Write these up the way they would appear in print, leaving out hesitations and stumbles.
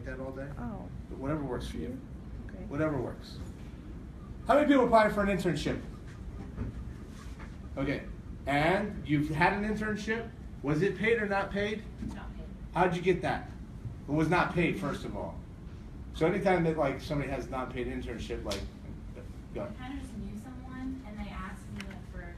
like that all day. Oh. But whatever works for you. Okay. Whatever works. How many people applied for an internship? Okay. And you've had an internship? Was it paid or not paid? Not paid. How'd you get that? It was not paid, first of all. So anytime that like somebody has not paid internship, like, go ahead. I kind of just knew someone, and they asked me like for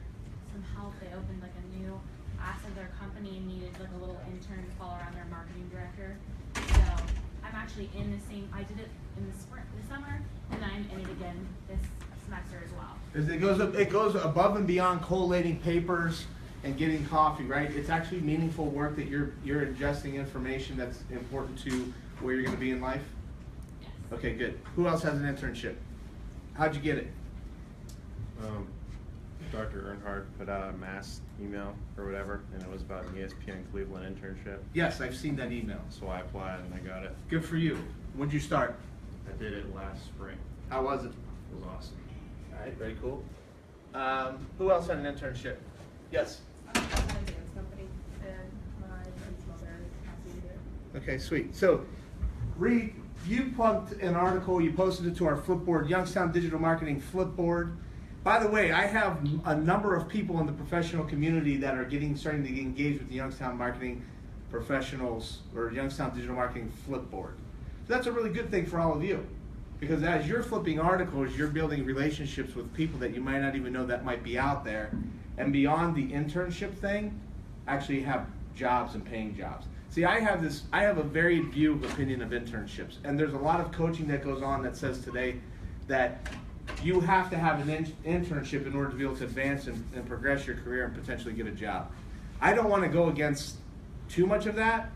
some help. They opened like a new asked of their company and needed like a little intern to follow around their marketing director. So I'm actually in the same. I did it in the spring, the summer, and I'm in it again this semester as well. It goes above and beyond collating papers and getting coffee, right? It's actually meaningful work that you're ingesting information that's important to where you're going to be in life. Yes. Okay, good. Who else has an internship? How'd you get it? Dr. Earnhardt put out a mass email or whatever, and it was about an ESPN Cleveland internship. Yes, I've seen that email. So I applied and I got it. Good for you. When'd you start? I did it last spring. How was it? It was awesome. All right, very cool. Who else had an internship? Yes. I'm a dance company, and my friend's mother asked me to do it. Okay, sweet. So, Reed, you plugged an article, you posted it to our Flipboard, Youngstown Digital Marketing Flipboard. By the way, I have a number of people in the professional community that are starting to get engaged with the Youngstown Marketing Professionals or Youngstown Digital Marketing Flipboard. So that's a really good thing for all of you. Because as you're flipping articles, you're building relationships with people that you might not even know that might be out there. And beyond the internship thing, actually have jobs and paying jobs. See, I have a varied view of opinion of internships. And there's a lot of coaching that goes on that says today that you have to have an internship in order to be able to advance and progress your career and potentially get a job. I don't want to go against too much of that,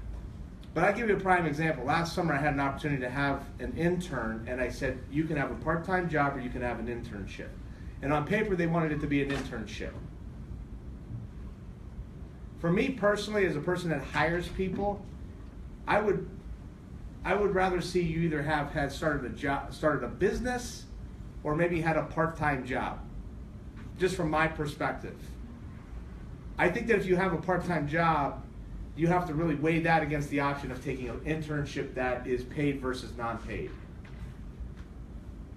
but I'll give you a prime example. Last summer I had an opportunity to have an intern, and I said, you can have a part-time job or you can have an internship. And on paper they wanted it to be an internship. For me personally, as a person that hires people, I would rather see you either had started a business or maybe had a part-time job, just from my perspective. I think that if you have a part-time job, you have to really weigh that against the option of taking an internship that is paid versus non-paid.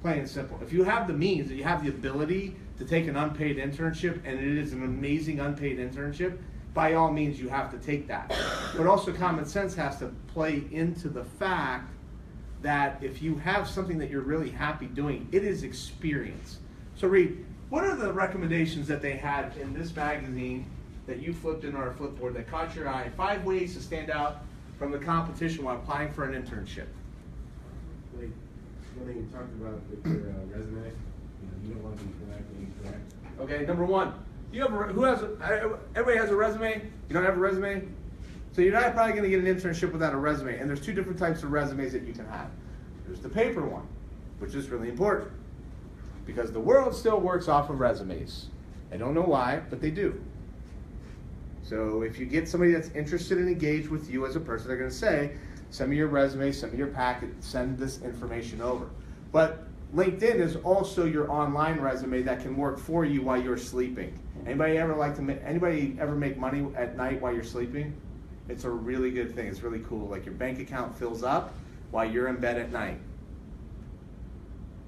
Plain and simple. If you have the means, and you have the ability to take an unpaid internship, and it is an amazing unpaid internship, by all means you have to take that. But also common sense has to play into the fact that if you have something that you're really happy doing, it is experience. So Reed, what are the recommendations that they had in this magazine that you flipped in our Flipboard that caught your eye? 5 ways to stand out from the competition while applying for an internship. Like one thing you talked about with your resume, you don't want to be correct and incorrect. Okay, number 1. Everybody has a resume? You don't have a resume? So you're not probably going to get an internship without a resume. And there's 2 different types of resumes that you can have. There's the paper one, which is really important, because the world still works off of resumes. I don't know why, but they do. So if you get somebody that's interested and engaged with you as a person, they're going to say, send me your resume, send me your packet, send this information over. But LinkedIn is also your online resume that can work for you while you're sleeping. Anybody ever make money at night while you're sleeping? It's a really good thing. It's really cool. Like your bank account fills up while you're in bed at night.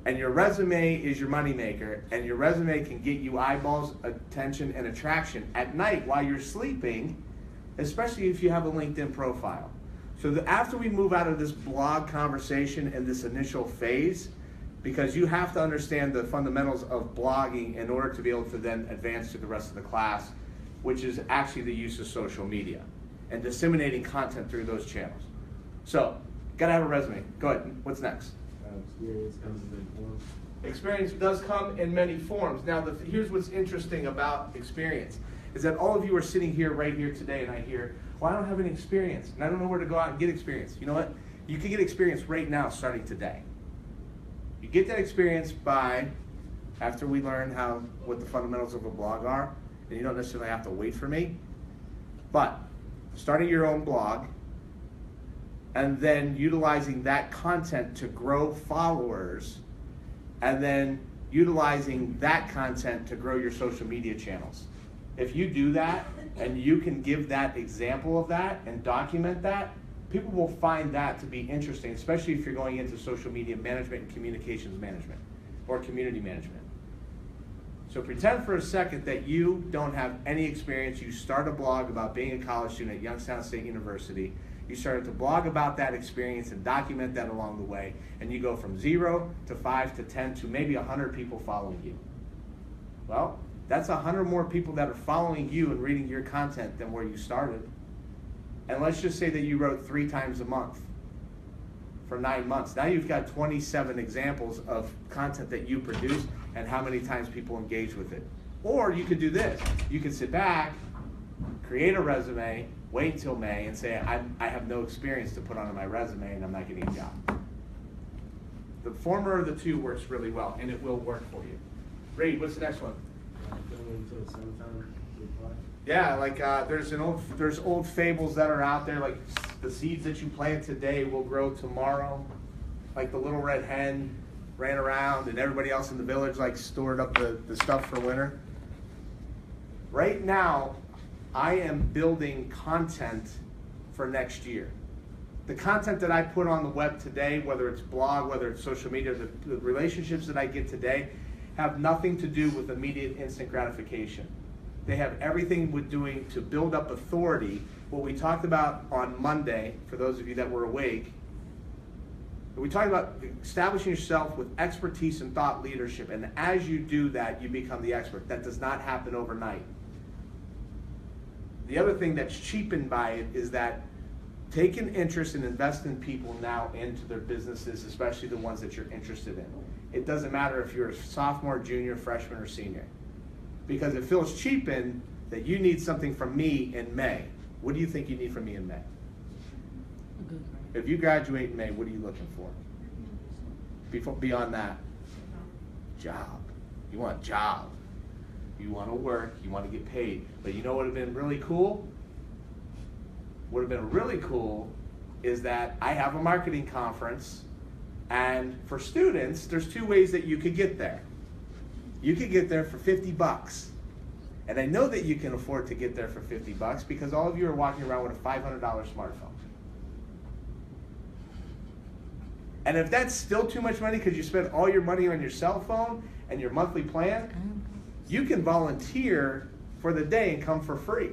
And your resume is your moneymaker, and your resume can get you eyeballs, attention, and attraction at night while you're sleeping, especially if you have a LinkedIn profile. So after we move out of this blog conversation and this initial phase, because you have to understand the fundamentals of blogging in order to be able to then advance to the rest of the class, which is actually the use of social media and disseminating content through those channels. So, gotta have a resume. Go ahead, what's next? Experience comes in many forms. Experience does come in many forms. Now, here's what's interesting about experience, is that all of you are sitting here right here today, and I hear, well, I don't have any experience, and I don't know where to go out and get experience. You know what? You can get experience right now, starting today. You get that experience after we learn what the fundamentals of a blog are, and you don't necessarily have to wait for me, but starting your own blog, and then utilizing that content to grow followers, and then utilizing that content to grow your social media channels. If you do that, and you can give that example of that and document that, people will find that to be interesting, especially if you're going into social media management and communications management or community management. So pretend for a second that you don't have any experience. You start a blog about being a college student at Youngstown State University. You started to blog about that experience and document that along the way, and you go from 0 to 5 to 10 to maybe 100 people following you. Well, that's 100 more people that are following you and reading your content than where you started. And let's just say that you wrote 3 times a month for 9 months. Now you've got 27 examples of content that you produce and how many times people engage with it. Or you could do this. You could sit back, create a resume, wait until May and say, I have no experience to put on my resume and I'm not getting a job. The former of the two works really well, and it will work for you. Reed, what's the next one? Going until summertime to apply. Yeah, like there's old fables that are out there, like the seeds that you plant today will grow tomorrow. Like the little red hen ran around and everybody else in the village like stored up the stuff for winter. Right now, I am building content for next year. The content that I put on the web today, whether it's blog, whether it's social media, the relationships that I get today have nothing to do with immediate instant gratification. They have everything with doing to build up authority. What we talked about on Monday, for those of you that were awake, we talked about establishing yourself with expertise and thought leadership. And as you do that, you become the expert. That does not happen overnight. The other thing that's cheapened by it is that take an interest and invest in people now into their businesses, especially the ones that you're interested in. It doesn't matter if you're a sophomore, junior, freshman, or senior. Because it feels cheapened that you need something from me in May. What do you think you need from me in May? If you graduate in May, what are you looking for? Beyond that, job. You want a job. You want to work. You want to get paid. But you know what would have been really cool? What would have been really cool is that I have a marketing conference, and for students, there's 2 ways that you could get there. You could get there for $50. And I know that you can afford to get there for $50 because all of you are walking around with a $500 smartphone. And if that's still too much money because you spend all your money on your cell phone and your monthly plan, you can volunteer for the day and come for free.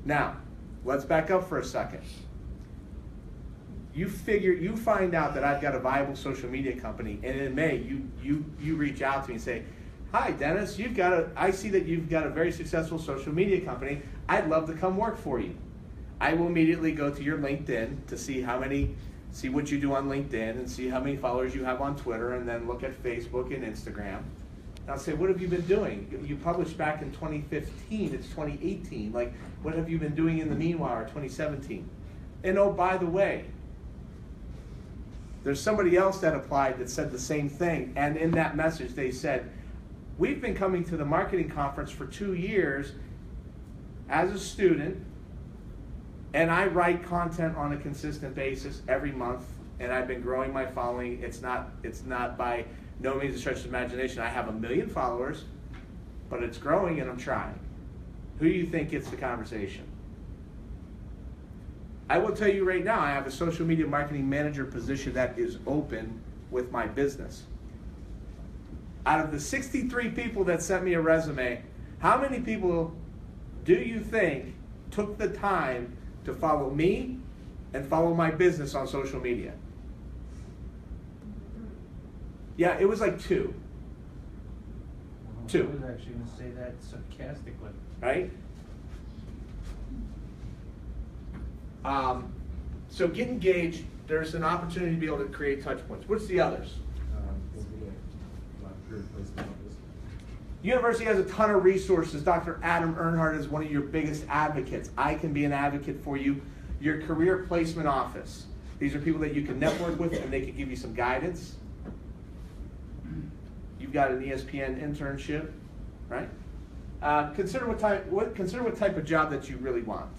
Now, let's back up for a second. You find out that I've got a viable social media company, and in May you reach out to me and say, "Hi, Dennis, I see that you've got a very successful social media company. I'd love to come work for you." I will immediately go to your LinkedIn to see what you do on LinkedIn and see how many followers you have on Twitter, and then look at Facebook and Instagram. And I'll say, "What have you been doing? You published back in 2015. It's 2018. Like, what have you been doing in the meanwhile, or 2017? And oh, by the way, there's somebody else that applied that said the same thing. And in that message, they said, we've been coming to the marketing conference for 2 years as a student, and I write content on a consistent basis every month, and I've been growing my following. It's not by no means a stretch of imagination. I have 1 million followers, but it's growing and I'm trying." Who do you think gets the conversation? I will tell you right now, I have a social media marketing manager position that is open with my business. Out of the 63 people that sent me a resume, how many people do you think took the time to follow me and follow my business on social media? Yeah, it was like 2. I 2. was actually going to say that sarcastically. Right? So get engaged. There's an opportunity to be able to create touch points. What's the others? Career placement office. University has a ton of resources. Dr. Adam Earnhardt is one of your biggest advocates. I can be an advocate for you. Your career placement office. These are people that you can network with, and they can give you some guidance. You've got an ESPN internship, right? Consider what type of job that you really want.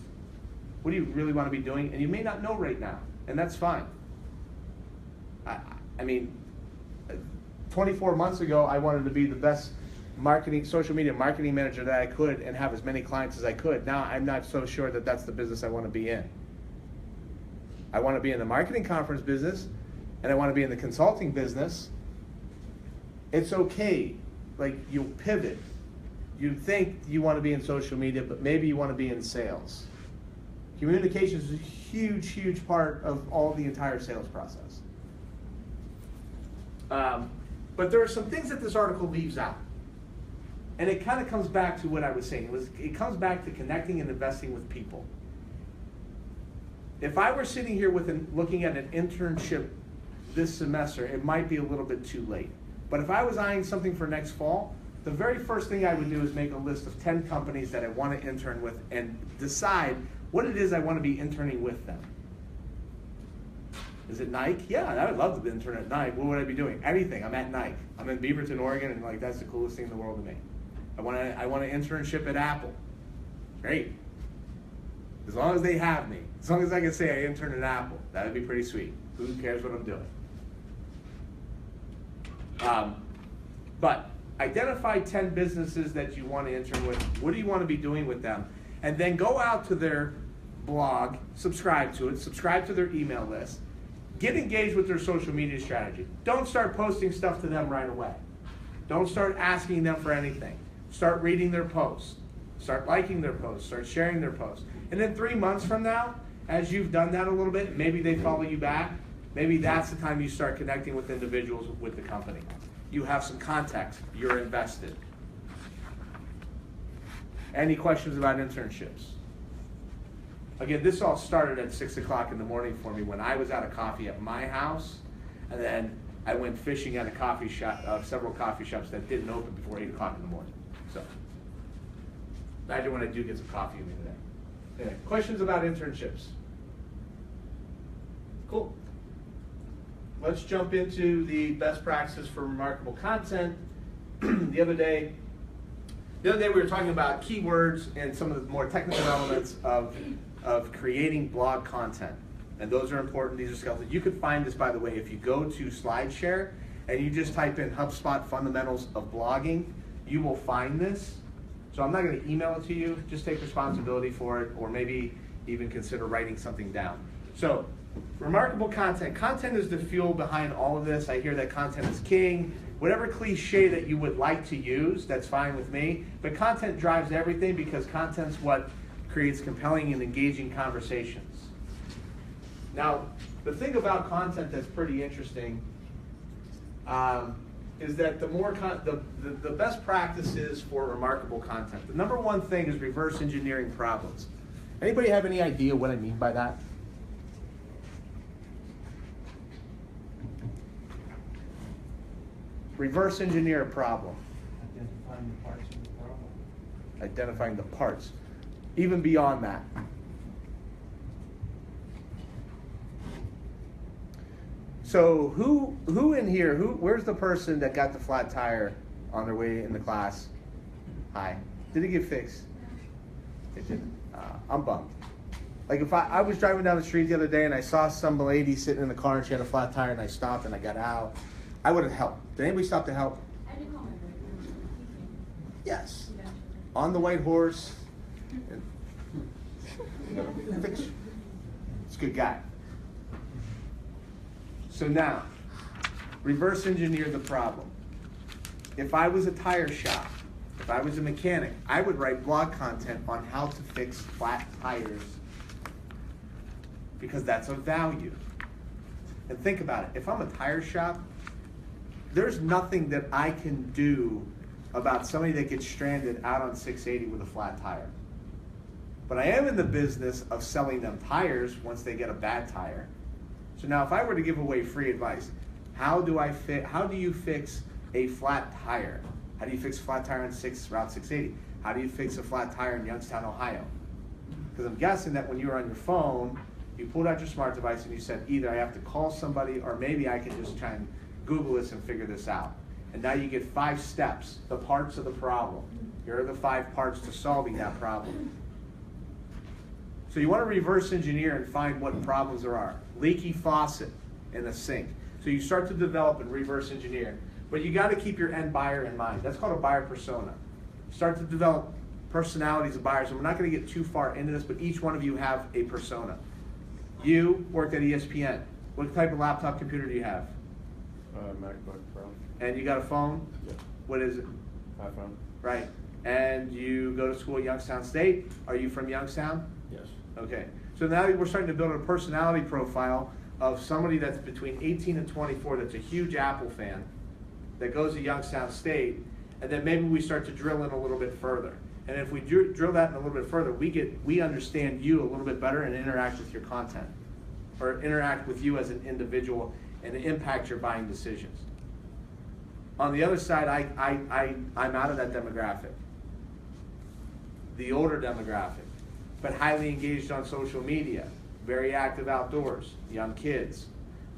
What do you really want to be doing? And you may not know right now, and that's fine. I mean, 24 months ago, I wanted to be the best social media marketing manager that I could and have as many clients as I could. Now, I'm not so sure that that's the business I want to be in. I want to be in the marketing conference business, and I want to be in the consulting business. It's okay. Like, you'll pivot. You think you want to be in social media, but maybe you want to be in sales. Communication is a huge, huge part of all the entire sales process. But there are some things that this article leaves out. And it kind of comes back to what I was saying. It comes back to connecting and investing with people. If I were sitting here looking at an internship this semester, it might be a little bit too late. But if I was eyeing something for next fall, the very first thing I would do is make a list of 10 companies that I want to intern with and decide what it is I want to be interning with them. Is it Nike? Yeah, I would love to intern at Nike. What would I be doing? Anything. I'm at Nike. I'm in Beaverton, Oregon, and like that's the coolest thing in the world to me. I want an internship at Apple. Great. As long as they have me. As long as I can say I interned at Apple, that would be pretty sweet. Who cares what I'm doing? But identify 10 businesses that you want to intern with. What do you want to be doing with them? And then go out to their blog, subscribe to it, subscribe to their email list, get engaged with their social media strategy. Don't start posting stuff to them right away. Don't start asking them for anything. Start reading their posts. Start liking their posts. Start sharing their posts. And then 3 months from now, as you've done that a little bit, maybe they follow you back. Maybe that's the time you start connecting with individuals with the company. You have some context. You're invested. Any questions about internships? Again, this all started at 6 o'clock in the morning for me when I was out of coffee at my house, and then I went fishing at a coffee shop, several coffee shops that didn't open before 8 o'clock in the morning. So, imagine when I do get some coffee in me today. Anyway, questions about internships? Cool. Let's jump into the best practices for remarkable content. The other day we were talking about keywords and some of the more technical elements of creating blog content. And those are important. These are skills. You can find this, by the way, if you go to SlideShare and you just type in HubSpot Fundamentals of Blogging, you will find this. So I'm not going to email it to you. Just take responsibility for it, or maybe even consider writing something down. So, remarkable content. Content is the fuel behind all of this. I hear that content is king. Whatever cliche that you would like to use, that's fine with me. But content drives everything because content's what creates compelling and engaging conversations. Now, the thing about content that's pretty interesting is that the best practices for remarkable content. The number one thing is reverse engineering problems. Anybody have any idea what I mean by that? Reverse engineer a problem. Identifying the parts of the problem. Identifying the parts. Even beyond that. So who in here, where's the person that got the flat tire on their way in the class? Hi. Did it get fixed? It didn't. I'm bummed. Like if I was driving down the street the other day and I saw some lady sitting in the car and she had a flat tire and I stopped and I got out, I would have helped. Did anybody stop to help? I did call my boyfriend. Yes. Eventually. On the white horse. Fix. It's a good guy. So now, reverse engineer the problem. If I was a tire shop, if I was a mechanic, I would write blog content on how to fix flat tires because that's of value. And think about it. If I'm a tire shop, there's nothing that I can do about somebody that gets stranded out on 680 with a flat tire. But I am in the business of selling them tires once they get a bad tire. So now if I were to give away free advice, how do you fix a flat tire? How do you fix a flat tire on Route 680? How do you fix a flat tire in Youngstown, Ohio? Because I'm guessing that when you were on your phone, you pulled out your smart device and you said, either I have to call somebody or maybe I can just try and Google this and figure this out. And now you get 5 steps, the parts of the problem. Here are the 5 parts to solving that problem. So you want to reverse engineer and find what problems there are. Leaky faucet in a sink. So you start to develop and reverse engineer. But you got to keep your end buyer in mind. That's called a buyer persona. Start to develop personalities of buyers. And we're not going to get too far into this, but each one of you have a persona. You worked at ESPN. What type of laptop computer do you have? MacBook Pro. And you got a phone? Yeah. What is it? iPhone. Right. And you go to school at Youngstown State. Are you from Youngstown? Yes. Okay. So now we're starting to build a personality profile of somebody that's between 18 and 24 that's a huge Apple fan that goes to Youngstown State, and then maybe we start to drill in a little bit further. And if we drill that in a little bit further, we understand you a little bit better and interact with your content, or interact with you as an individual and impact your buying decisions. On the other side, I'm out of that demographic, the older demographic, but highly engaged on social media, very active outdoors, young kids.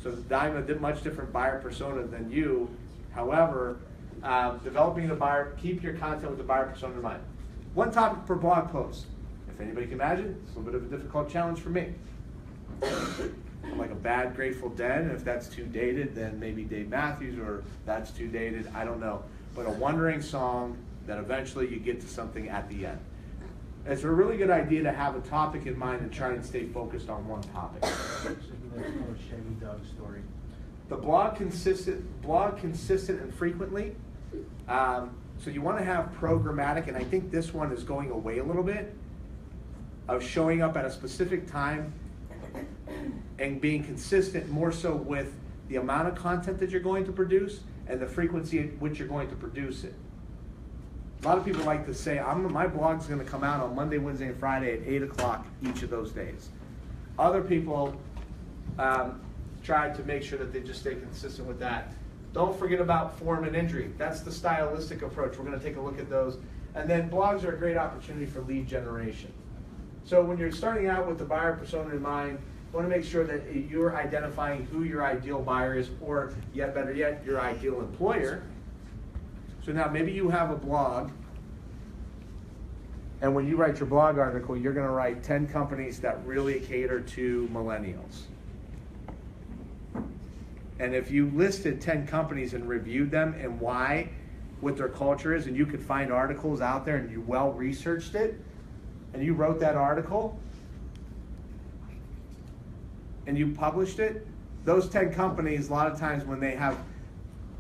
So I'm a much different buyer persona than you. However, developing the buyer, keep your content with the buyer persona in mind. One topic per blog post. If anybody can imagine, it's a little bit of a difficult challenge for me. I'm like a bad Grateful Dead, and if that's too dated, then maybe Dave Matthews, or that's too dated, I don't know. But a wandering song that eventually you get to something at the end. It's a really good idea to have a topic in mind and try and stay focused on one topic. Chevy Dog story. The blog consistent and frequently. So you want to have programmatic, and I think this one is going away a little bit, of showing up at a specific time and being consistent more so with the amount of content that you're going to produce and the frequency at which you're going to produce it. A lot of people like to say, my blog's going to come out on Monday, Wednesday, and Friday at 8 o'clock each of those days. Other people try to make sure that they just stay consistent with that. Don't forget about form and injury. That's the stylistic approach. We're going to take a look at those. And then blogs are a great opportunity for lead generation. So when you're starting out with the buyer persona in mind, you want to make sure that you're identifying who your ideal buyer is, or yet better yet, your ideal employer. So now maybe you have a blog, and when you write your blog article, you're going to write 10 companies that really cater to millennials. And if you listed 10 companies and reviewed them and why, what their culture is, and you could find articles out there and you well researched it, and you wrote that article, and you published it, those 10 companies, a lot of times when they have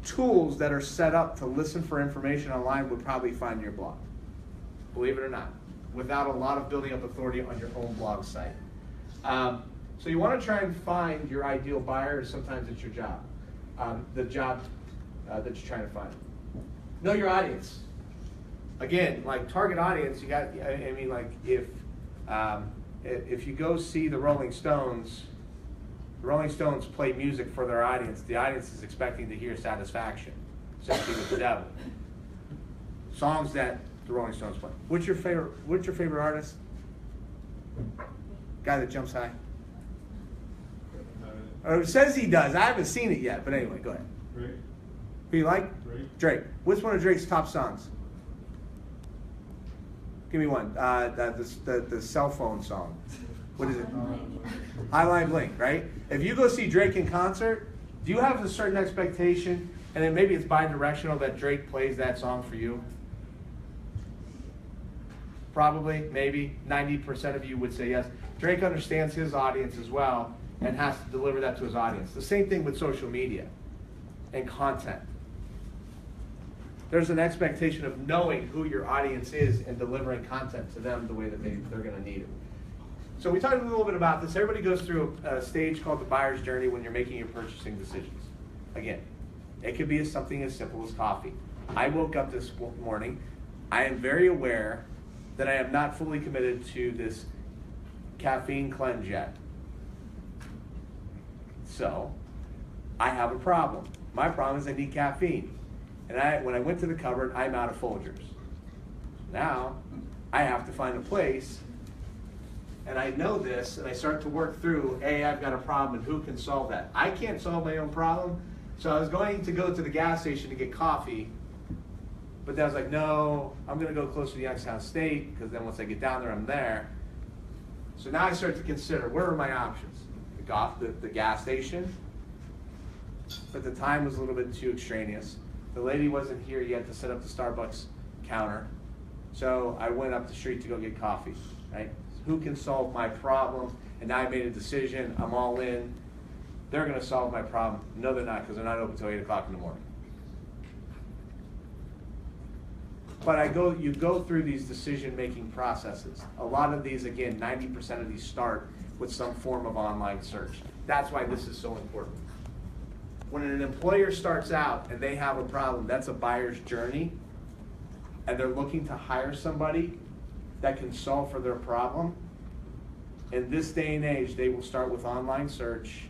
tools that are set up to listen for information online, would probably find your blog, believe it or not, without a lot of building up authority on your own blog site. So you want to try and find your ideal buyer. Sometimes it's your job, the job that you're trying to find. Know your audience. Again, like target audience, you got, I mean, like if you go see the Rolling Stones play music for their audience. The audience is expecting to hear Satisfaction, Sympathy with the Devil. Songs that the Rolling Stones play. What's your favorite artist? Guy that jumps high? Or it says he does. I haven't seen it yet, but anyway, go ahead. Drake. Who you like? Drake. Drake. What's one of Drake's top songs? Give me one. The cell phone song. What is it? Highline Blink, right? If you go see Drake in concert, do you have a certain expectation, and then maybe it's bi-directional that Drake plays that song for you? Probably, maybe. 90% of you would say yes. Drake understands his audience as well and has to deliver that to his audience. The same thing with social media and content. There's an expectation of knowing who your audience is and delivering content to them the way that they're going to need it. So we talked a little bit about this. Everybody goes through a stage called the buyer's journey when you're making your purchasing decisions. Again, it could be something as simple as coffee. I woke up this morning. I am very aware that I am not fully committed to this caffeine cleanse yet. So I have a problem. My problem is I need caffeine. And when I went to the cupboard, I'm out of Folgers. Now I have to find a place. And I know this, and I start to work through, hey, I've got a problem, and who can solve that? I can't solve my own problem, so I was going to go to the gas station to get coffee, but then I was like, no, I'm going to go closer to Youngstown State, because then once I get down there, I'm there. So now I start to consider, where are my options? The gas station, but the time was a little bit too extraneous. The lady wasn't here yet to set up the Starbucks counter, so I went up the street to go get coffee, right? who can solve my problem, and now I made a decision, I'm all in, they're gonna solve my problem. No, they're not, because they're not open till 8 o'clock in the morning. But you go through these decision-making processes. A lot of these, again, 90% of these start with some form of online search. That's why this is so important. When an employer starts out and they have a problem, that's a buyer's journey, and they're looking to hire somebody that can solve for their problem. In this day and age, they will start with online search.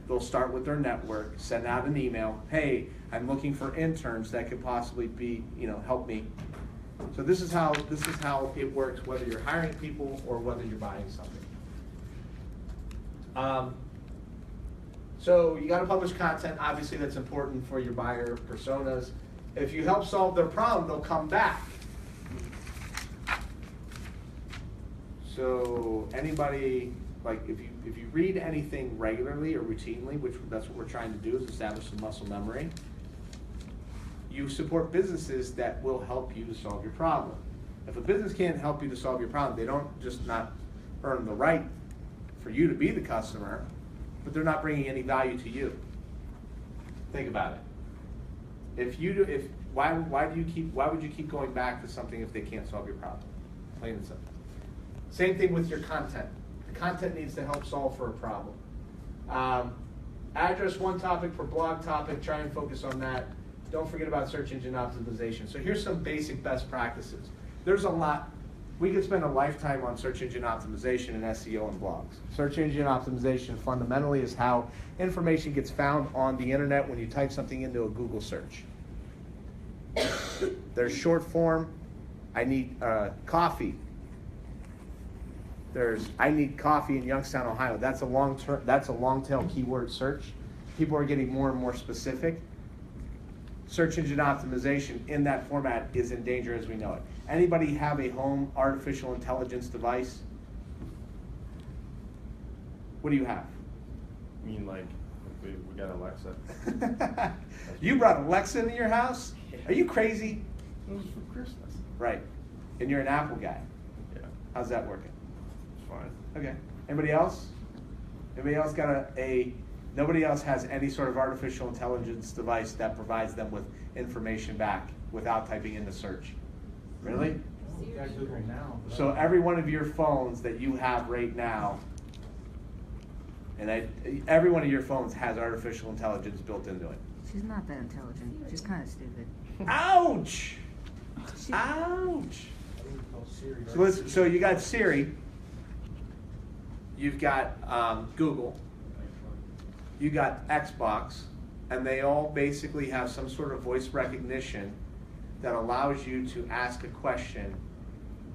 They'll start with their network, send out an email, hey, I'm looking for interns that could possibly be, help me. So this is how it works, whether you're hiring people or whether you're buying something. So you got to publish content. Obviously, that's important for your buyer personas. If you help solve their problem, they'll come back. So anybody, like if you read anything regularly or routinely, which that's what we're trying to do, is establish some muscle memory. You support businesses that will help you to solve your problem. If a business can't help you to solve your problem, they don't just not earn the right for you to be the customer, but they're not bringing any value to you. Think about it. Why would you keep going back to something if they can't solve your problem? Plain and simple. Same thing with your content. The content needs to help solve for a problem. Address one topic per blog topic. Try and focus on that. Don't forget about search engine optimization. So here's some basic best practices. There's a lot. We could spend a lifetime on search engine optimization and SEO and blogs. Search engine optimization fundamentally is how information gets found on the internet when you type something into a Google search. There's short form. I need coffee. I need coffee in Youngstown, Ohio. That's a long tail keyword search. People are getting more and more specific. Search engine optimization in that format is in danger as we know it. Anybody have a home artificial intelligence device? What do you have? I mean, like, we got Alexa. You brought Alexa into your house? Are you crazy? It was for Christmas. Right. And you're an Apple guy. Yeah, How's that working? it's fine. Okay. Anybody else? Anybody else got nobody else has any sort of artificial intelligence device that provides them with information back without typing in the search? Really? You guys do it right now. but- So every one of your phones that you have right now, and every one of your phones has artificial intelligence built into it. She's not that intelligent. She's kind of stupid. Ouch! Ouch! I think it's called Siri, right? So you got Siri, you've got Google, you got Xbox, and they all basically have some sort of voice recognition that allows you to ask a question,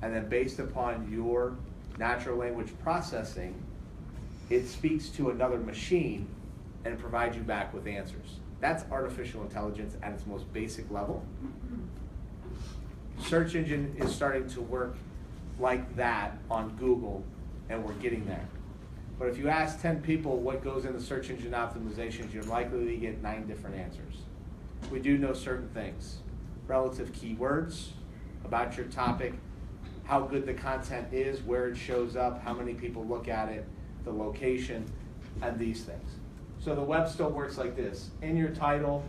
and then based upon your natural language processing, it speaks to another machine and provides you back with answers. That's artificial intelligence at its most basic level. Search engine is starting to work like that on Google, and we're getting there. But if you ask 10 people what goes into search engine optimizations, you're likely to get 9 different answers. We do know certain things. Relative keywords about your topic, how good the content is, where it shows up, how many people look at it, the location, and these things. So the web still works like this. In your title,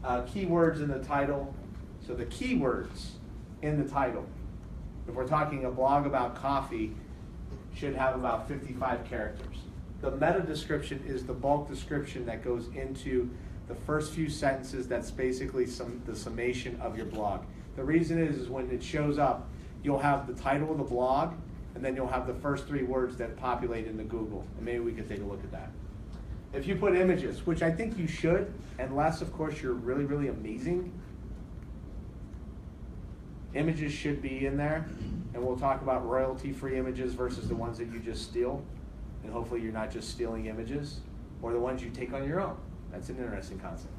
keywords in the title. So the keywords in the title, if we're talking a blog about coffee, should have about 55 characters. The meta description is the bulk description that goes into the first few sentences. That's basically the summation of your blog. The reason is when it shows up, you'll have the title of the blog, and then you'll have the first 3 words that populate into Google. And maybe we could take a look at that. If you put images, which I think you should, unless of course you're really, really amazing, images should be in there, and we'll talk about royalty-free images versus the ones that you just steal, and hopefully you're not just stealing images, or the ones you take on your own. That's an interesting concept.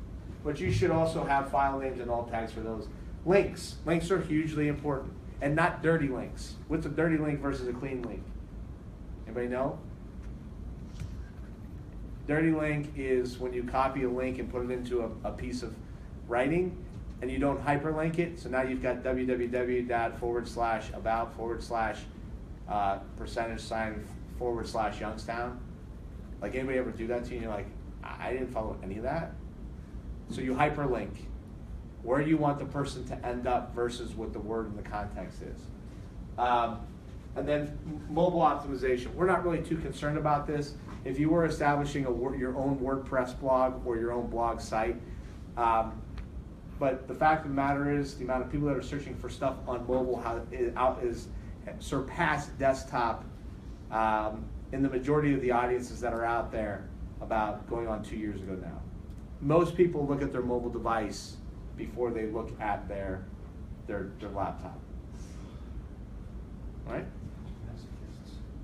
But you should also have file names and alt tags for those. Links. Links are hugely important, and not dirty links. What's a dirty link versus a clean link? Anybody know? Dirty link is when you copy a link and put it into a piece of writing, and you don't hyperlink it, so now you've got www./about/ % / Youngstown. Like, anybody ever do that to you and you're like, I didn't follow any of that? So you hyperlink where you want the person to end up versus what the word in the context is. And then mobile optimization. We're not really too concerned about this. If you were establishing your own WordPress blog or your own blog site, but the fact of the matter is the amount of people that are searching for stuff on mobile is surpassed desktop in the majority of the audiences that are out there about going on 2 years ago now. Most people look at their mobile device before they look at their laptop. Right?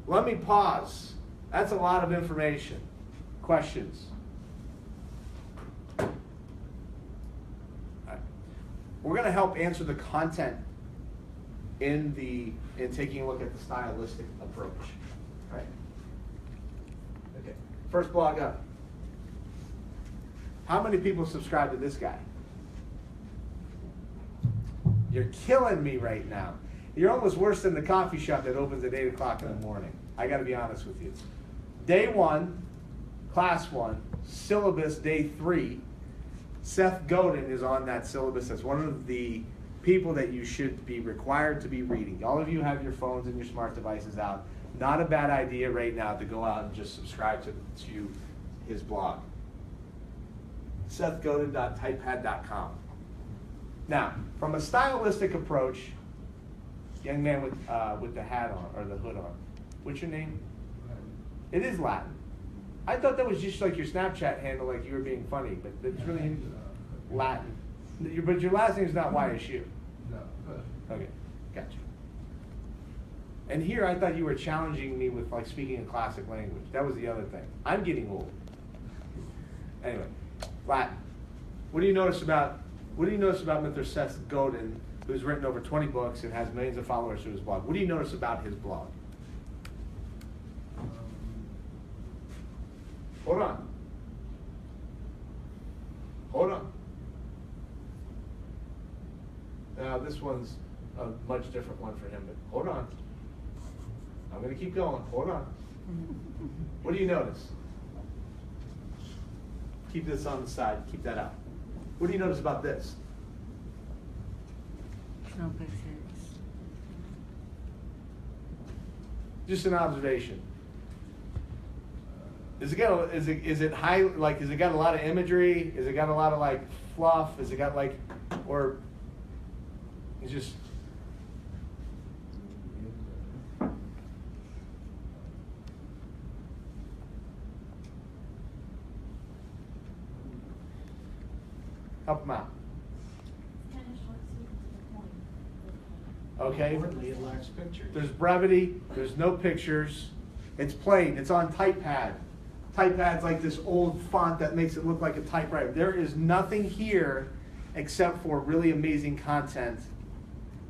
Let me pause. That's a lot of information. Questions? All right. We're going to help answer the content in taking a look at the stylistic approach. Right? Okay. First blog up. How many people subscribe to this guy? You're killing me right now. You're almost worse than the coffee shop that opens at 8 o'clock in the morning. I got to be honest with you. Day 1, class 1, syllabus day 3. Seth Godin is on that syllabus as one of the people that you should be required to be reading. All of you have your phones and your smart devices out. Not a bad idea right now to go out and just subscribe to his blog. SethGodin.typepad.com. Now, from a stylistic approach, young man with the hat on, or the hood on, what's your name? It is Latin. I thought that was just like your Snapchat handle, like you were being funny, but it's really Latin. But your last name is not YSU. No. Okay, gotcha. And here I thought you were challenging me with like speaking a classic language. That was the other thing. I'm getting old. Anyway, Latin. What do you notice about Mr. Seth Godin, who's written over 20 books and has millions of followers through his blog? What do you notice about his blog? Hold on. Hold on. Now this one's a much different one for him, but hold on. I'm going to keep going. Hold on. What do you notice? Keep this on the side. Keep that out. What do you notice about this? No pictures. Just an observation. Is it got a lot of imagery? Is it got a lot of like fluff? Is it got like, or it's just help them out. Kind of short, sweet, and to the point. Okay. Importantly, it lacks pictures. There's brevity. There's no pictures. It's plain. It's on typepad. Typepad's like this old font that makes it look like a typewriter. There is nothing here except for really amazing content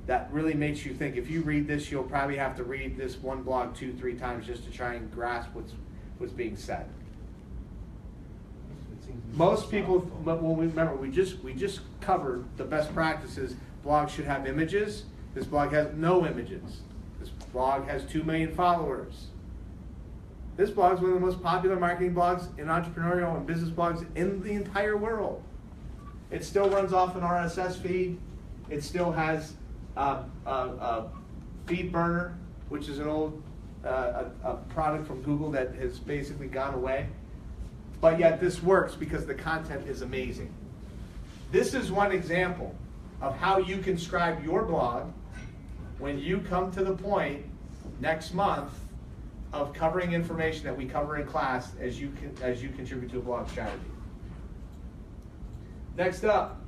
that really makes you think. If you read this, you'll probably have to read this one blog 2-3 times just to try and grasp what's being said. Most people, but when we just covered the best practices. Blogs should have images. This blog has no images. This blog has 2 million followers. This blog is one of the most popular marketing blogs and entrepreneurial and business blogs in the entire world. It still runs off an RSS feed. It still has a feed burner, which is an old a product from Google that has basically gone away. But yet this works because the content is amazing. This is one example of how you can scribe your blog when you come to the point next month of covering information that we cover in class as you contribute to a blog strategy. Next up,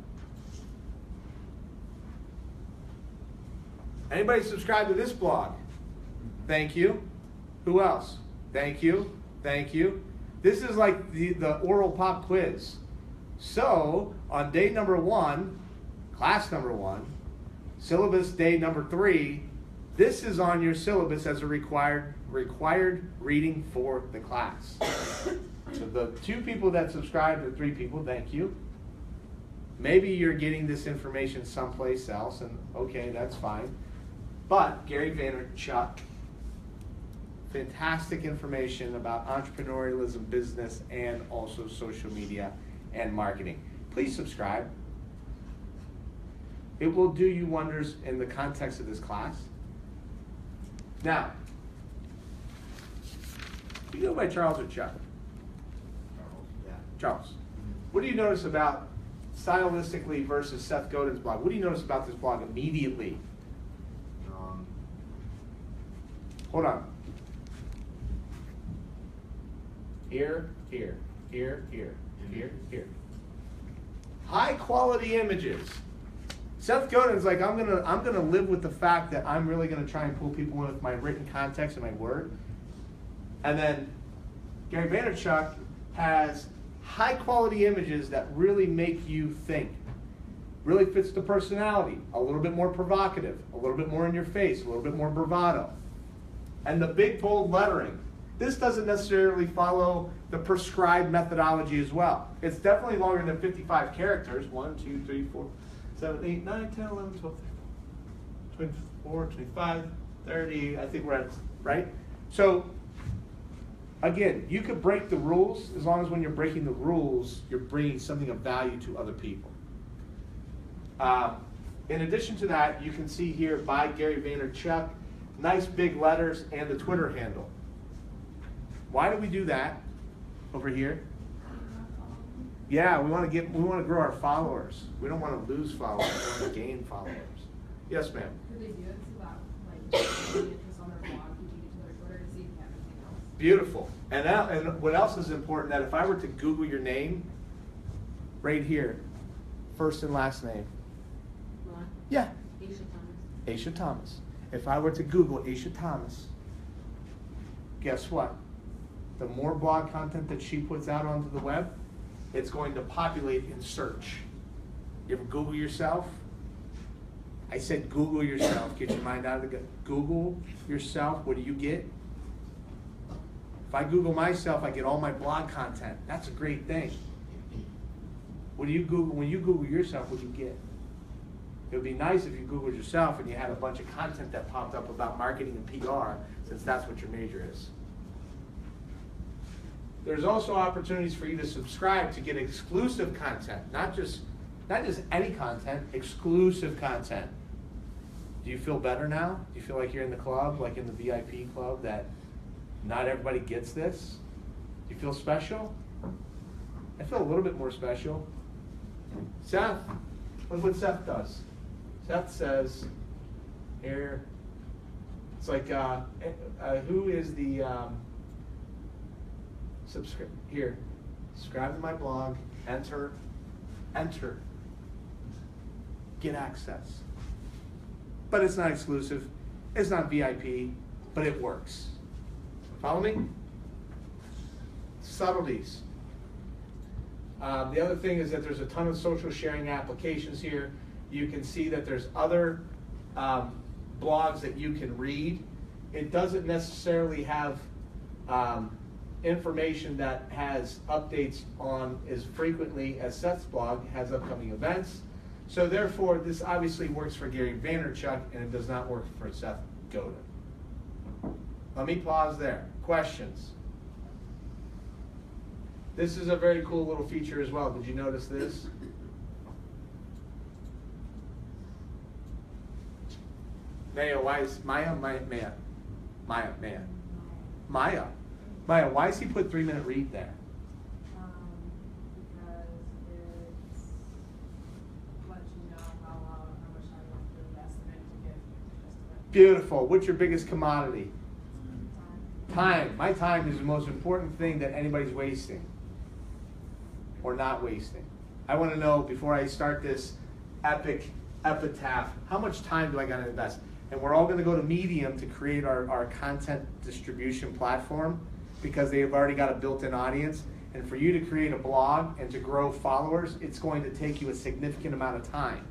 anybody subscribe to this blog? Thank you. Who else? Thank you. Thank you. This is like the oral pop quiz. So on day number 1, class number 1, syllabus day number 3, this is on your syllabus as a required reading for the class. So the 2 people that subscribe, the 3 people, thank you. Maybe you're getting this information someplace else, and okay, that's fine. But Gary Vaynerchuk fantastic information about entrepreneurialism, business, and also social media and marketing. Please subscribe. It will do you wonders in the context of this class. Now, you go by Charles or Chuck? Yeah, Charles. What do you notice about stylistically versus Seth Godin's blog? What do you notice about this blog immediately? Hold on. Here, here, here, here, here, here. High quality images. Seth Godin's like, I'm gonna live with the fact that I'm really gonna try and pull people in with my written context and my word. And then Gary Vaynerchuk has high quality images that really make you think. Really fits the personality. A little bit more provocative, a little bit more in your face, a little bit more bravado. And the big bold lettering. This doesn't necessarily follow the prescribed methodology as well. It's definitely longer than 55 characters. 1, 2, 3, 4, 7, 8, 9, 10, 11, 12, 24, 25, 30. I think we're at, right? So, again, you could break the rules as long as when you're breaking the rules, you're bringing something of value to other people. In addition to that, you can see here by Gary Vaynerchuk, nice big letters and the Twitter handle. Why do we do that over here? Yeah, we want to grow our followers. We don't want to lose followers. We want to gain followers. Yes, ma'am. Could they do it so that, like, interest on their blog, you can to their Twitter to see if you have anything else? Beautiful. And what else is important? That if I were to Google your name, right here, first and last name. Yeah. Aisha Thomas. If I were to Google Aisha Thomas, guess what? The more blog content that she puts out onto the web, it's going to populate in search. You ever Google yourself? I said Google yourself. Get your mind out of the gut. Google yourself. What do you get? If I Google myself, I get all my blog content. That's a great thing. What do you Google? When you Google yourself, what do you get? It would be nice if you Googled yourself and you had a bunch of content that popped up about marketing and PR, since that's what your major is. There's also opportunities for you to subscribe to get exclusive content, not just any content, exclusive content. Do you feel better now? Do you feel like you're in the club, like in the VIP club, that not everybody gets this? Do you feel special? I feel a little bit more special. Seth, look what Seth does. Seth says, here, it's like, who is the, subscribe to my blog, enter, get access. But it's not exclusive, it's not VIP, but it works. Follow me? Subtleties. The other thing is that there's a ton of social sharing applications here. You can see that there's other blogs that you can read. It doesn't necessarily have information that has updates on as frequently as Seth's blog has upcoming events. So therefore, this obviously works for Gary Vaynerchuk and it does not work for Seth Godin. Let me pause there. Questions? This is a very cool little feature as well. Did you notice this? Maya, why is Maya, why is he put 3-minute read there? Because it's lets you know how much time you have to invest in it to get just of it. Beautiful. What's your biggest commodity? Time. My time is the most important thing that anybody's wasting or not wasting. I want to know, before I start this epic epitaph, how much time do I got to invest? And we're all going to go to Medium to create our content distribution platform, because they've already got a built-in audience. And for you to create a blog and to grow followers, it's going to take you a significant amount of time.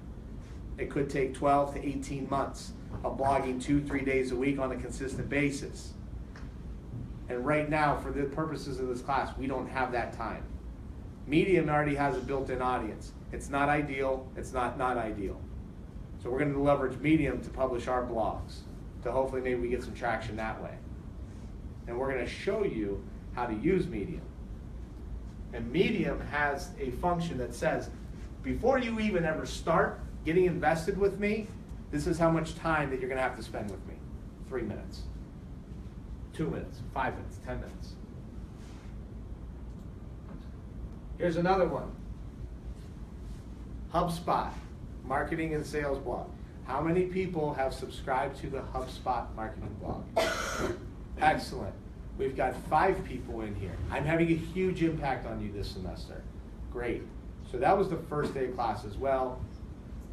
It could take 12 to 18 months of blogging 2-3 days a week on a consistent basis. And right now, for the purposes of this class, we don't have that time. Medium already has a built-in audience. It's not ideal, it's not ideal. So we're going to leverage Medium to publish our blogs, to hopefully maybe we get some traction that way. And we're gonna show you how to use Medium. And Medium has a function that says, before you even ever start getting invested with me, this is how much time that you're gonna have to spend with me. 3 minutes, 2 minutes, 5 minutes, 10 minutes. Here's another one. HubSpot, marketing and sales blog. How many people have subscribed to the HubSpot marketing blog? Excellent. We've got 5 people in here. I'm having a huge impact on you this semester. Great. So that was the first day of class as well.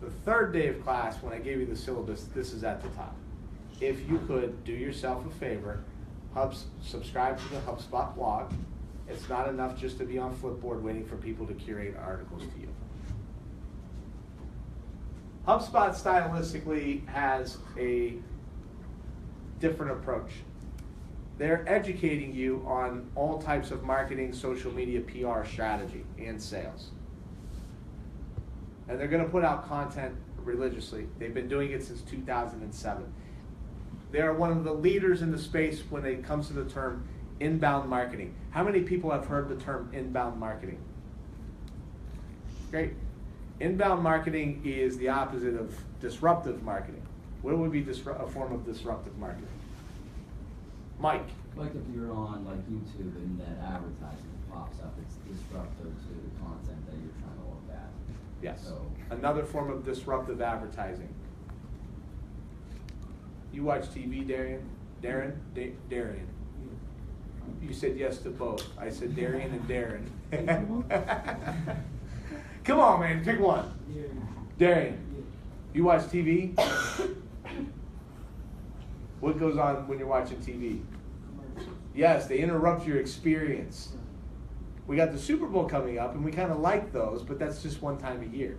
The third day of class, when I gave you the syllabus, this is at the top. If you could do yourself a favor, subscribe to the HubSpot blog. It's not enough just to be on Flipboard waiting for people to curate articles to you. HubSpot stylistically has a different approach. They're educating you on all types of marketing, social media, PR strategy, and sales. And they're going to put out content religiously. They've been doing it since 2007. They are one of the leaders in the space when it comes to the term inbound marketing. How many people have heard the term inbound marketing? Great. Inbound marketing is the opposite of disruptive marketing. What would be a form of disruptive marketing? Mike. Like if you're on like YouTube and that advertisement pops up, it's disruptive to the content that you're trying to look at. Yes. So, another form of disruptive advertising. You watch TV, Darian? Darian. You said yes to both. I said Darian and Darren. Come on, man, pick one. Darian, you watch TV? What goes on when you're watching TV? Yes, they interrupt your experience. We got the Super Bowl coming up, and we kind of like those, but that's just one time a year.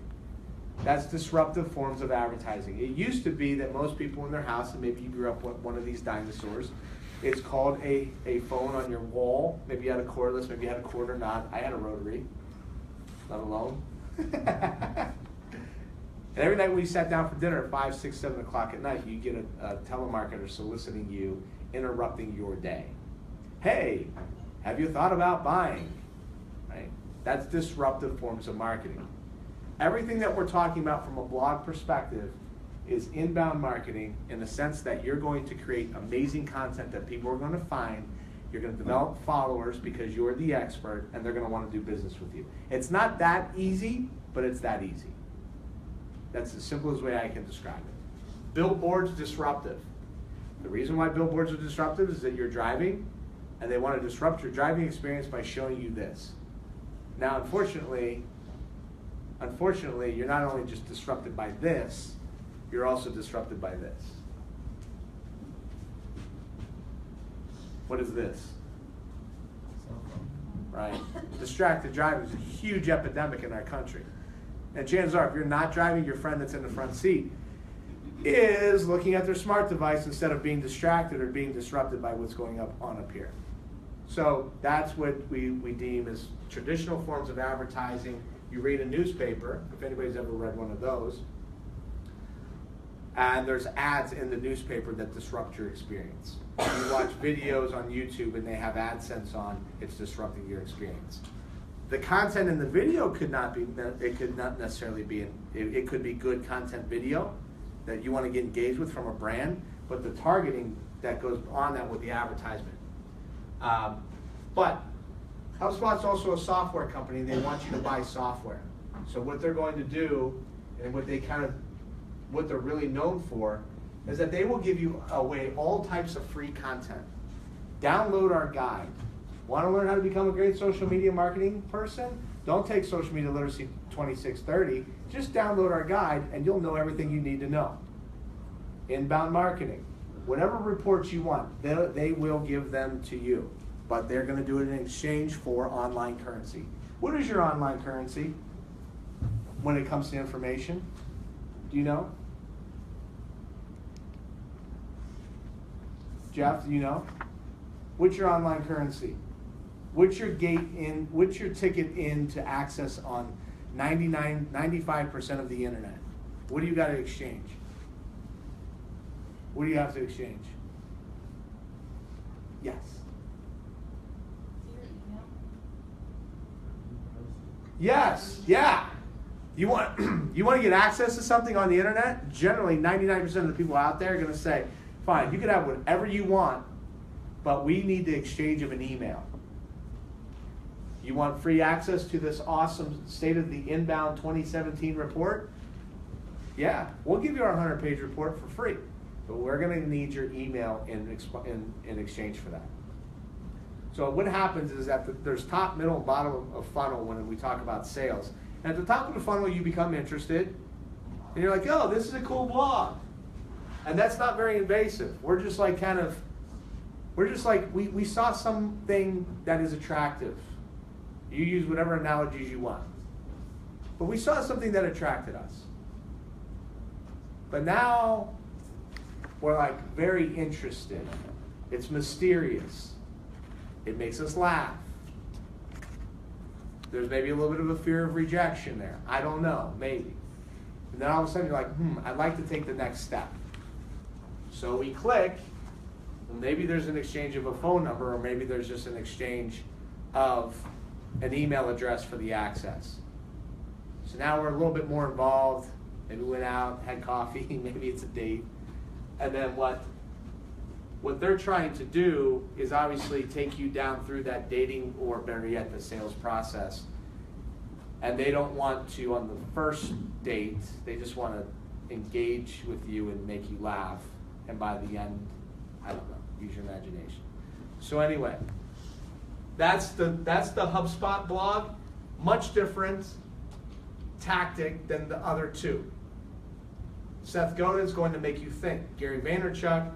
That's disruptive forms of advertising. It used to be that most people in their house, and maybe you grew up with one of these dinosaurs, it's called a phone on your wall. Maybe you had a cordless, maybe you had a cord or not. I had a rotary, not alone. And every night when you sat down for dinner at 5, 6, 7 o'clock at night, you get a telemarketer soliciting you, interrupting your day. Hey, have you thought about buying? Right? That's disruptive forms of marketing. Everything that we're talking about from a blog perspective is inbound marketing in the sense that you're going to create amazing content that people are going to find. You're going to develop followers because you're the expert, and they're going to want to do business with you. It's not that easy, but it's that easy. That's the simplest way I can describe it. Billboards, disruptive. The reason why billboards are disruptive is that you're driving, and they want to disrupt your driving experience by showing you this. Now, unfortunately, you're not only just disrupted by this, you're also disrupted by this. What is this? Right? Distracted driving is a huge epidemic in our country. And chances are, if you're not driving, your friend that's in the front seat is looking at their smart device instead of being distracted or being disrupted by what's going on up here. So that's what we deem as traditional forms of advertising. You read a newspaper, if anybody's ever read one of those, and there's ads in the newspaper that disrupt your experience. You watch videos on YouTube and they have AdSense on, it's disrupting your experience. The content in the video could not necessarily be, it could be good content video that you want to get engaged with from a brand, but the targeting that goes on that with the advertisement. But HubSpot's also a software company. They want you to buy software. So what they're going to do, and what they're really known for, is that they will give you away all types of free content. Download our guide. Want to learn how to become a great social media marketing person? Don't take Social Media Literacy 2630. Just download our guide and you'll know everything you need to know. Inbound marketing. Whatever reports you want, they will give them to you. But they're going to do it in exchange for online currency. What is your online currency when it comes to information? Do you know? Jeff, do you know? What's your online currency? What's your ticket in to access on 95% of the internet? What do you got to exchange? What do you have to exchange? Yes. Yes, yeah. You want you want to get access to something on the internet? Generally, 99% of the people out there are going to say, fine, you can have whatever you want, but we need the exchange of an email. You want free access to this awesome State of the Inbound 2017 report? Yeah, we'll give you our 100-page report for free, but we're going to need your email in exchange for that. So what happens is that there's top, middle, and bottom of funnel when we talk about sales. And at the top of the funnel, you become interested, and you're like, oh, this is a cool blog. And that's not very invasive. We're just like we saw something that is attractive. You use whatever analogies you want. But we saw something that attracted us. But now we're like very interested. It's mysterious. It makes us laugh. There's maybe a little bit of a fear of rejection there. I don't know, maybe. And then all of a sudden you're like, I'd like to take the next step. So we click, and maybe there's an exchange of a phone number, or maybe there's just an exchange of an email address for the access. So now we're a little bit more involved. Maybe we went out, had coffee, maybe it's a date. And then what they're trying to do is obviously take you down through that dating, or better yet, the sales process. And they don't want to, on the first date, they just want to engage with you and make you laugh. And by the end, I don't know, use your imagination. So anyway, that's the HubSpot blog. Much different tactic than the other two. Seth Godin is going to make you think. Gary Vaynerchuk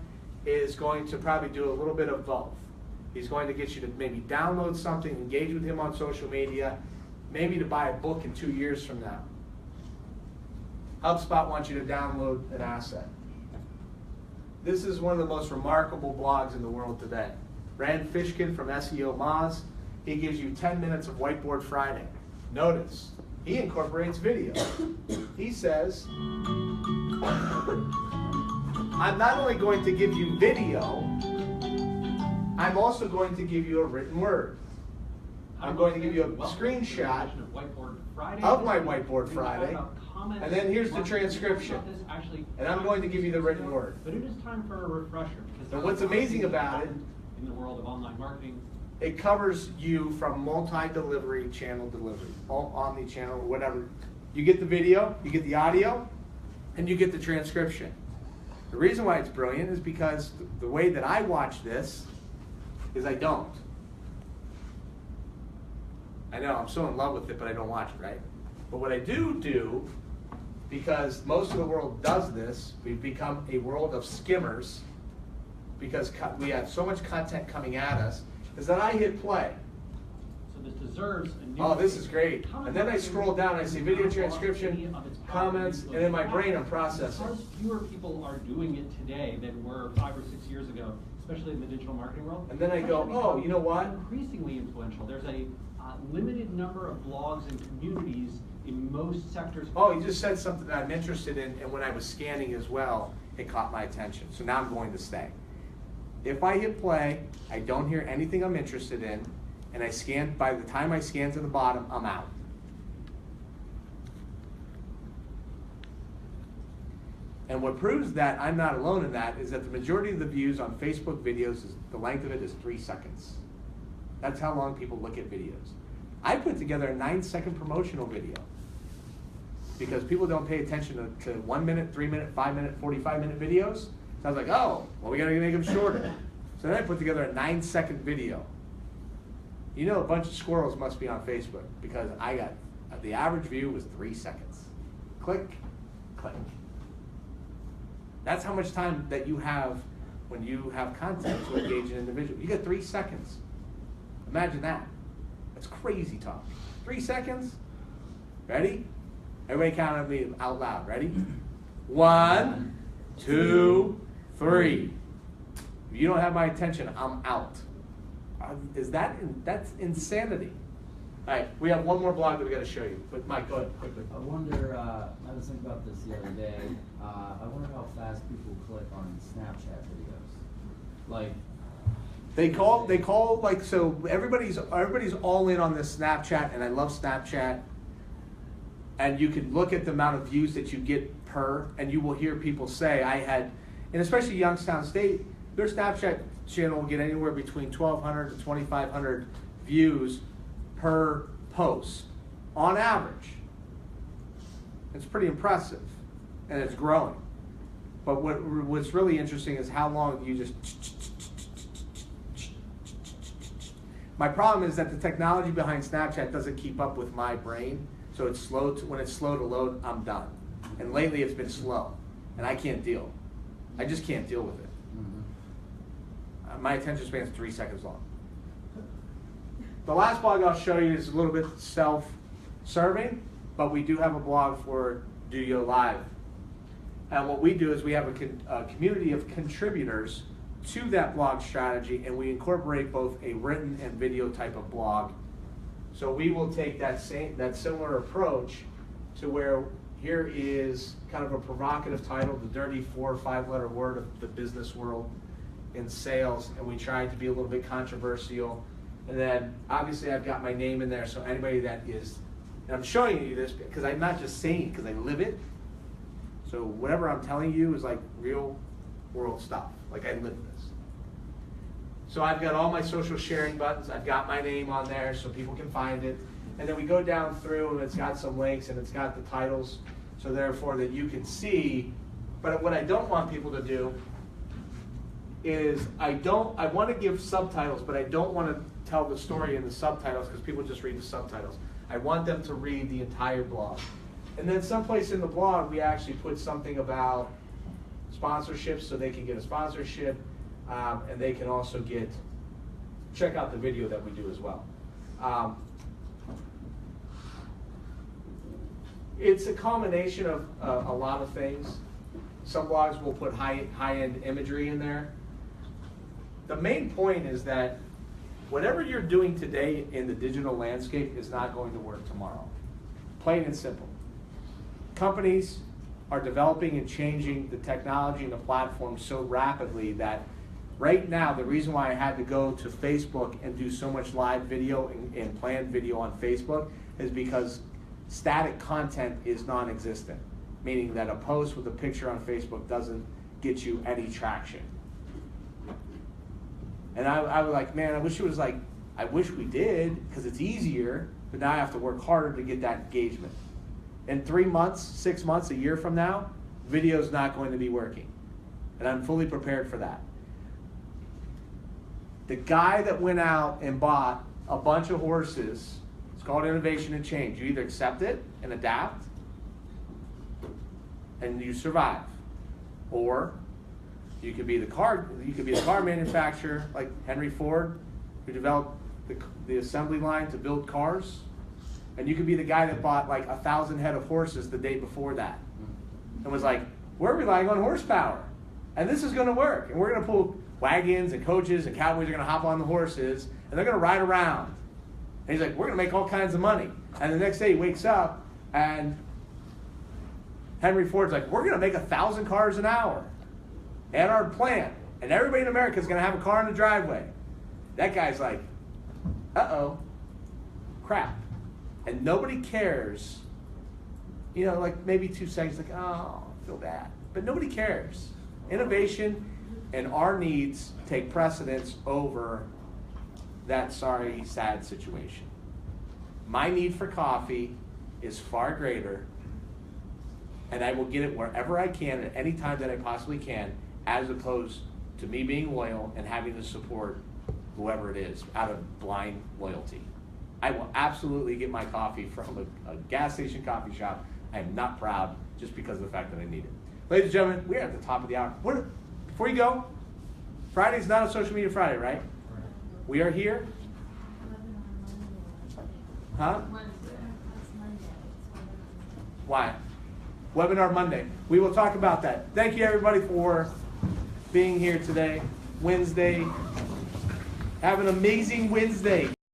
is going to probably do a little bit of both. He's going to get you to maybe download something, engage with him on social media, maybe to buy a book in 2 years from now. HubSpot wants you to download an asset. This is one of the most remarkable blogs in the world today. Rand Fishkin from SEO Moz, he gives you 10 minutes of Whiteboard Friday. Notice, he incorporates video. He says, I'm not only going to give you video, I'm also going to give you a written word. I'm going to give you a screenshot of my Whiteboard Friday, and then here's the transcription. And I'm going to give you the written word. But it is time for a refresher. And what's amazing about it, in the world of online marketing, it covers you from multi-delivery, channel delivery, omni-channel, whatever. You get the video, you get the audio, and you get the transcription. The reason why it's brilliant is because the way that I watch this is I don't. I know, I'm so in love with it, but I don't watch it, right? But what I do, because most of the world does this, we've become a world of skimmers, because we have so much content coming at us, is that I hit play. so this deserves a new. Oh, this is great. And then I scroll down and I see video transcription, comments, and in my brain I'm processing. Because fewer people are doing it today than were 5 or 6 years ago, especially in the digital marketing world. And then I go, oh, you know what? Increasingly influential. There's a limited number of blogs and communities in most sectors. Oh, you just said something that I'm interested in, and when I was scanning as well, it caught my attention. So now I'm going to stay. If I hit play, I don't hear anything I'm interested in, and I scan, by the time I scan to the bottom, I'm out. And what proves that I'm not alone in that is that the majority of the views on Facebook videos, the length of it is 3 seconds. That's how long people look at videos. I put together a 9-second promotional video because people don't pay attention to 1 minute, 3 minute, 5 minute, 45-minute videos. So I was like, oh, well, we gotta make them shorter. So then I put together a 9-second video. You know, a bunch of squirrels must be on Facebook because I got, the average view was 3 seconds. Click, click. That's how much time that you have when you have content to engage an individual. You get 3 seconds. Imagine that. That's crazy talk. 3 seconds. Ready? Everybody count at me out loud. Ready? 1, 2, 3. If you don't have my attention, I'm out. That's insanity. All right, we have one more blog that we got to show you. But Mike, go ahead quickly. I wonder, I was thinking about this the other day. I wonder how fast people click on Snapchat videos. Like, They call like, so everybody's all in on this Snapchat, and I love Snapchat. and you can look at the amount of views that you get per, and you will hear people say, and especially Youngstown State, their Snapchat channel will get anywhere between 1,200 to 2,500 views per post, on average. It's pretty impressive, and it's growing. But what's really interesting is how long you just. My problem is that the technology behind Snapchat doesn't keep up with my brain, so it's slow. When it's slow to load, I'm done. And lately it's been slow, and I can't deal. I just can't deal with it. My attention span is 3 seconds long. The last blog I'll show you is a little bit self-serving, but we do have a blog for DOYO Live. And what we do is we have a community of contributors to that blog strategy, and we incorporate both a written and video type of blog. So we will take that similar approach to where here is kind of a provocative title, the dirty 4 or 5 letter word of the business world in sales, and we tried to be a little bit controversial. And then obviously I've got my name in there, so anybody that is, and I'm showing you this because I'm not just saying it because I live it. So whatever I'm telling you is like real world stuff, like I live this. So I've got all my social sharing buttons, I've got my name on there so people can find it. And then we go down through and it's got some links and it's got the titles, so therefore that you can see. But what I don't want people to do is I want to give subtitles, but I don't want to tell the story in the subtitles because people just read the subtitles. I want them to read the entire blog. And then someplace in the blog, we actually put something about sponsorships so they can get a sponsorship, and they can also check out the video that we do as well. It's a combination of a lot of things. Some blogs will put high-end imagery in there. The main point is that whatever you're doing today in the digital landscape is not going to work tomorrow. Plain and simple. Companies are developing and changing the technology and the platform so rapidly that right now, the reason why I had to go to Facebook and do so much live video and planned video on Facebook is because static content is non-existent, meaning that a post with a picture on Facebook doesn't get you any traction. And I was like, man, I wish it was like, I wish we did, because it's easier, but now I have to work harder to get that engagement. In 3 months, 6 months, a year from now, video's not going to be working. And I'm fully prepared for that. The guy that went out and bought a bunch of horses, it's called innovation and change. You either accept it and adapt, and you survive, or you could be the car manufacturer like Henry Ford, who developed the assembly line to build cars, and you could be the guy that bought like 1,000 head of horses the day before that, and was like, we're relying on horsepower, and this is going to work, and we're going to pull wagons and coaches and cowboys are going to hop on the horses, and they're going to ride around. And he's like, we're going to make all kinds of money. And the next day he wakes up, and Henry Ford's like, we're going to make 1,000 cars an hour at our plant, and everybody in America is going to have a car in the driveway. That guy's like, uh-oh, crap. And nobody cares. You know, like maybe 2 seconds, like, oh, I feel bad. But nobody cares. Innovation and our needs take precedence over that sorry, sad situation. My need for coffee is far greater, and I will get it wherever I can at any time that I possibly can, as opposed to me being loyal and having to support whoever it is out of blind loyalty. I will absolutely get my coffee from a gas station coffee shop. I am not proud just because of the fact that I need it. Ladies and gentlemen, we are at the top of the hour. Before you go, Friday's not a social media Friday, right? We are here. Huh? Why? Webinar Monday. We will talk about that. Thank you everybody for being here today, Wednesday. Have an amazing Wednesday.